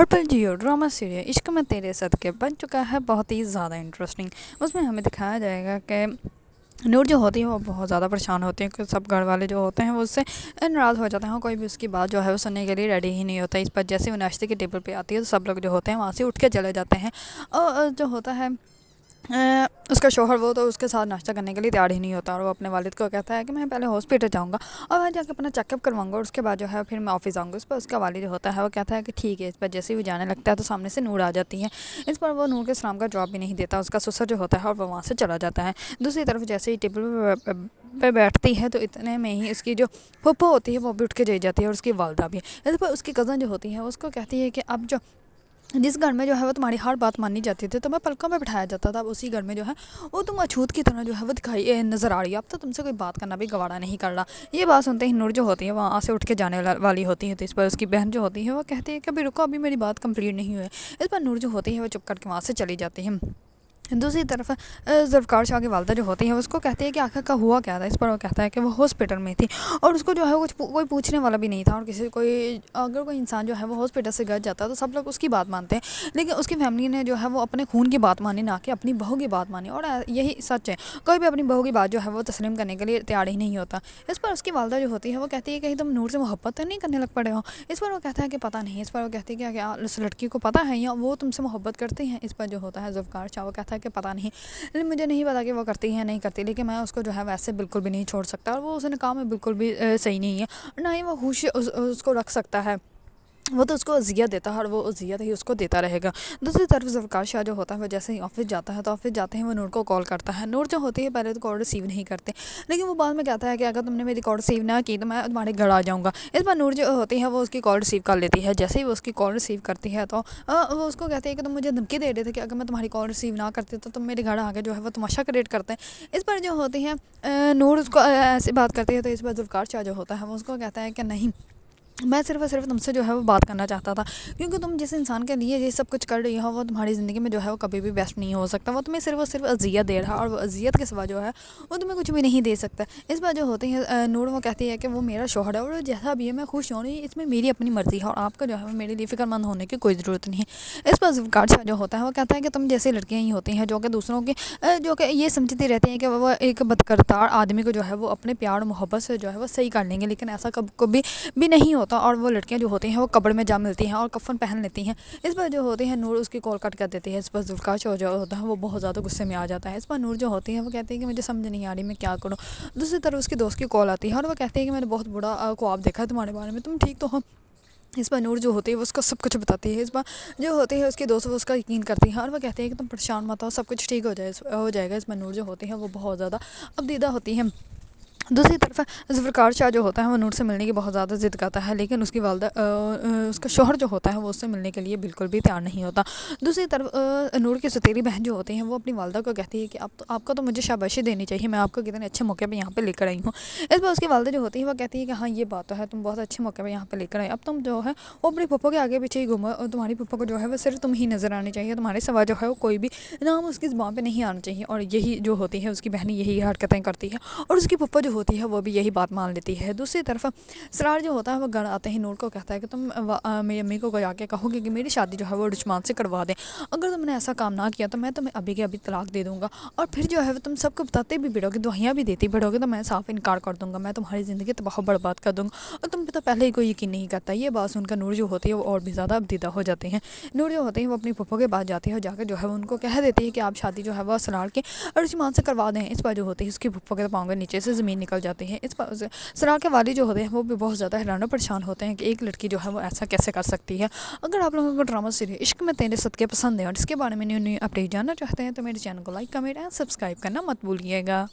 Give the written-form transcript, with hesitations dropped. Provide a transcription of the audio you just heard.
ہر پل Jio drama serial عشق میں تیرے صدقے بن چکا ہے بہت ہی زیادہ انٹرسٹنگ۔ اس میں ہمیں دکھایا جائے گا کہ نور جو ہوتی ہے وہ بہت زیادہ پریشان ہوتی ہے کہ سب گھر والے جو ہوتے ہیں وہ اس سے ناراض ہو جاتے ہیں اور کوئی بھی اس کی بات جو ہے وہ سننے کے لیے ریڈی ہی نہیں ہوتا ہے۔ اس پر جیسے وہ ناشتے کے ٹیبل پہ آتی ہے تو سب لوگ جو ہوتے ہیں وہاں سے اٹھ کے چلے جاتے ہیں اور جو ہوتا ہے اس کا شوہر وہ تو اس کے ساتھ ناشتہ کرنے کے لیے تیار ہی نہیں ہوتا اور وہ اپنے والد کو کہتا ہے کہ میں پہلے ہاسپٹل جاؤں گا اور وہاں جا کے اپنا چیک اپ کرواؤں گا اور اس کے بعد جو ہے پھر میں آفس آؤں گا۔ اس پر اس کا والد جو ہوتا ہے وہ کہتا ہے کہ ٹھیک ہے۔ اس پر جیسے ہی جانے لگتا ہے تو سامنے سے نور آ جاتی ہے۔ اس پر وہ نور کے سلام کا جواب بھی نہیں دیتا، اس کا سسر جو ہوتا ہے اور وہ وہاں سے چلا جاتا ہے۔ دوسری طرف جیسے ہی ٹیبل پہ بیٹھتی ہے تو اتنے میں ہی اس کی جو پھپھو ہوتی ہے وہ بھی اٹھ کے چلی جاتی ہے اور اس کی والدہ بھی۔ اس پر اس کی کزن جو ہوتی ہے اس کو کہتی ہے کہ اب جو جس گھر میں جو ہے وہ تمہاری ہر بات ماننی جاتی تھی تو میں پلکوں میں بٹھایا جاتا تھا، اب اسی گھر میں جو ہے وہ تم اچھوت کی طرح جو ہے وہ دکھائی نظر آ رہی ہے، اب تو تم سے کوئی بات کرنا بھی گوارا نہیں کر رہا۔ یہ بات سنتے ہی نور جو ہوتی ہے وہاں سے اٹھ کے جانے والی ہوتی ہے تو اس پر اس کی بہن جو ہوتی ہے وہ کہتی ہے کہ ابھی رکو، ابھی میری بات کمپلیٹ نہیں ہوئی۔ اس پر نور جو ہوتی ہے وہ چپ کر کے وہاں سے چلی جاتی ہے۔ دوسری طرف ذوالفقار شاہ کی والدہ جو ہوتی ہے اس کو کہتی ہے کہ آخر کا ہوا کیا تھا۔ اس پر وہ کہتا ہے کہ وہ ہاسپٹل میں تھی اور اس کو جو ہے کچھ کوئی پوچھنے والا بھی نہیں تھا اور اگر کوئی انسان جو ہے وہ ہاسپٹل سے گھر جاتا ہے تو سب لوگ اس کی بات مانتے ہیں، لیکن اس کی فیملی نے جو ہے وہ اپنے خون کی بات مانی، نہ کہ اپنی بہو کی بات مانی، اور یہی سچ ہے، کوئی بھی اپنی بہو کی بات جو ہے وہ تسلیم کرنے کے لیے تیار ہی نہیں ہوتا۔ اس پر اس کی والدہ جو ہوتی ہے وہ کہتی ہے کہ تم نور سے محبت تو نہیں کرنے لگ پڑے ہو۔ اس پر وہ کہتا ہے کہ پتہ نہیں۔ اس پر وہ کہتی ہے کہ کیا اس لڑکی کو پتہ ہے یا وہ تم سے محبت کرتی ہیں۔ اس پر جو ہوتا ہے ذوالفقار شاہ وہ کہتا ہے کہ پتہ نہیں، لیکن مجھے نہیں پتا کہ وہ کرتی ہے نہیں کرتی، لیکن میں اس کو جو ہے ویسے بالکل بھی نہیں چھوڑ سکتا اور وہ اس نکاح میں بالکل بھی صحیح نہیں ہے، نہ ہی وہ خوش اس کو رکھ سکتا ہے، وہ تو اس کو اذیت دیتا ہے اور وہ اذیت ہی اس کو دیتا رہے گا۔ دوسری طرف ذوالفقار شاہ جو ہوتا ہے وہ جیسے ہی آفس جاتا ہے تو آفس جاتے ہیں وہ نور کو کال کرتا ہے۔ نور جو ہوتی ہے پہلے تو کال ریسیو نہیں کرتے، لیکن وہ بعد میں کہتا ہے کہ اگر تم نے میری کال ریسیو نہ کی تو میں تمہارے گھر آ جاؤں گا۔ اس پر نور جو ہوتی ہے وہ اس کی کال ریسیو کر لیتی ہے۔ جیسے ہی وہ اس کی کال ریسیو کرتی ہے تو وہ اس کو کہتی ہے کہ تم مجھے دھمکی دے رہے تھے کہ اگر میں تمہاری کال ریسیو نہ کرتی تو تم میرے گھر آ کے جو ہے وہ تماشا کریٹ کرتے ہیں۔ اس پر جو ہوتی ہے نور اس کو ایسی بات کرتی ہے تو اس پر ذوالفقار شاہ جو ہوتا ہے وہ اس کو کہتا ہے کہ نہیں، میں صرف اور صرف تم سے جو ہے وہ بات کرنا چاہتا تھا، کیونکہ تم جس انسان کے لیے یہ سب کچھ کر رہی ہو وہ تمہاری زندگی میں جو ہے وہ کبھی بھی بیسٹ نہیں ہو سکتا، وہ تمہیں صرف اور صرف اذیت دے رہا اور وہ اذیت کے سوا جو ہے وہ تمہیں کچھ بھی نہیں دے سکتا۔ اس بار جو ہوتی ہے نور وہ کہتی ہے کہ وہ میرا شوہر ہے اور جیسا بھی ہے میں خوش ہوں رہی، اس میں میری اپنی مرضی ہے اور آپ کا جو ہے میرے لیے فکر مند ہونے کی کوئی ضرورت نہیں ہے۔ اس پر ذوالفقار شاہ جو ہوتا ہے وہ کہتا ہے کہ تم جیسی لڑکیاں ہی ہوتی ہیں جو کہ دوسروں کی جو کہ یہ سمجھتی رہتی ہیں کہ وہ ایک بدکردار آدمی کو جو ہے وہ اپنے پیار و محبت سے جو ہے وہ صحیح کر لیں گے، لیکن ایسا کبھی بھی نہیں ہوتا اور وہ لڑکیاں جو ہوتی ہیں وہ قبر میں جا ملتی ہیں اور کفن پہن لیتی ہیں۔ اس پر جو ہوتی ہے نور اس کی کال کٹ کر دیتی ہے۔ اس پر ذوالفقار شاہ جو ہوتا ہے وہ بہت زیادہ غصے میں آ جاتا ہے۔ اس پر نور جو ہوتی ہے وہ کہتی ہے کہ مجھے سمجھ نہیں آ رہی میں کیا کروں۔ دوسری طرف اس کی دوست کی کال آتی ہے اور وہ کہتی ہے کہ میں نے بہت بڑا خواب دیکھا ہے تمہارے بارے میں، تم ٹھیک تو ہو؟ اس پر نور جو ہوتی ہے وہ اس کو سب کچھ بتاتی ہے۔ اس پر جو ہوتی ہے اس کی دوست وہ اس کا یقین کرتی ہے اور وہ کہتی ہے کہ تم پریشان مت ہو، سب کچھ ٹھیک ہو جائے گا۔ اس پر نور جو ہوتی ہے وہ بہت زیادہ ابدیدہ ہوتی ہے۔ دوسری طرف ذوالفقار شاہ جو ہوتا ہے وہ نور سے ملنے کی بہت زیادہ ضد کرتا ہے، لیکن اس کی والدہ اس کا شوہر جو ہوتا ہے وہ اس سے ملنے کے لیے بالکل بھی تیار نہیں ہوتا۔ دوسری طرف نور کی سوتیلی بہن جو ہوتی ہیں وہ اپنی والدہ کو کہتی ہے کہ آپ کو تو مجھے شاباشی دینی چاہیے، میں آپ کو کتنے اچھے موقع پہ یہاں پہ لے کر آئی ہوں۔ اس پر اس کی والدہ جو ہوتی ہے وہ کہتی ہے کہ ہاں یہ بات تو ہے، تم بہت اچھے موقع پہ یہاں پہ لے کر آئے، اب تم جو ہے وہ اپنی پھپھو کے آگے پیچھے ہی گھومو اور تمہاری پھپھو کو جو ہے وہ صرف تم ہی نظر آنی چاہیے، تمہارے سوا جو ہے وہ کوئی بھی نام اس کی زبان پہ نہیں آنا چاہیے، اور یہی جو ہوتی ہے اس کی بہن یہی حرکتیں کرتی ہے اور اس کی پھپھو جو ہوتی ہے وہ بھی یہی بات مان لیتی ہے۔ دوسری طرف سرار جو ہوتا ہے وہ گھر آتے ہی نور کو کہتا ہے کہ تم میری امی کو جا کے کہو گے کہ میری شادی جو ہے وہ رجمان سے کروا دیں، اگر تم نے ایسا کام نہ کیا تو میں تمہیں ابھی کے ابھی طلاق دے دوں گا، اور پھر جو ہے تم سب کو بتاتے بھی بڑھو گے، دعائیاں بھی دیتی بڑھو گے تو میں صاف انکار کر دوں گا، میں تمہاری زندگی تباہ و برباد کر دوں گا اور تم پہ تو پہلے ہی کوئی یقین نہیں کرتا۔ یہ بات سن کر نور جو ہوتی ہے وہ اور بھی زیادہ ابدیدہ ہو جاتے ہیں۔ نور جو ہوتے ہیں وہ اپنی پھپھو کے پاس جاتی ہے اور جا کے جو ہے ان کو کہہ دیتی ہے کہ آپ شادی جو ہے وہ سرار کے رجمان سے کروا دیں۔ اس پر جو ہوتی ہے اس کی پھپھو کے پاؤں کے نیچے سے زمین نکل جاتی ہے۔ اس پر سرار کے والد جو ہوتے ہیں وہ بھی بہت زیادہ حیران و پریشان ہوتے ہیں کہ ایک لڑکی جو ہے وہ ایسا کیسے کر سکتی ہے۔ اگر آپ لوگوں کو ڈرامہ سیریل عشق میں تیرے صدقے پسند ہے اور اس کے بارے میں نیو اپڈیٹ جاننا چاہتے ہیں تو میرے چینل کو لائک، کمنٹ اینڈ سبسکرائب کرنا مت بھولیے گا۔